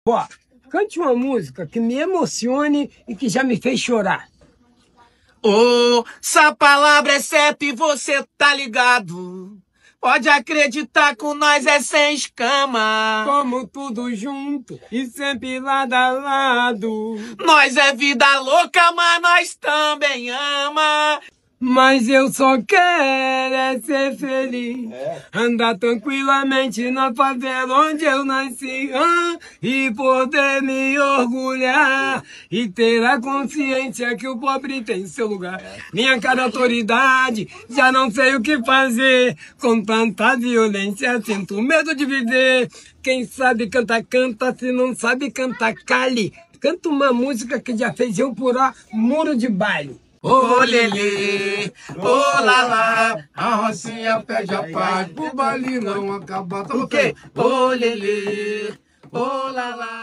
Ó, cante uma música que me emocione e que já me fez chorar. Oh, essa palavra é certa e você tá ligado. Pode acreditar com nós é sem escama. Como tudo junto e sempre lado a lado. Nós é vida louca, mas nós também ama. Mas eu só quero é ser feliz, andar tranquilamente na favela onde eu nasci, e poder me orgulhar, e ter a consciência que o pobre tem seu lugar. Minha cara autoridade, já não sei o que fazer, com tanta violência sinto medo de viver. Quem sabe cantar, canta, se não sabe cantar, cale. Canta uma música que já fez eu pular muro de baile. Ô lelê, ô lalá, a rocinha pede a paz, pro baile não acabar. O quê? Ô lelê, ô lalá.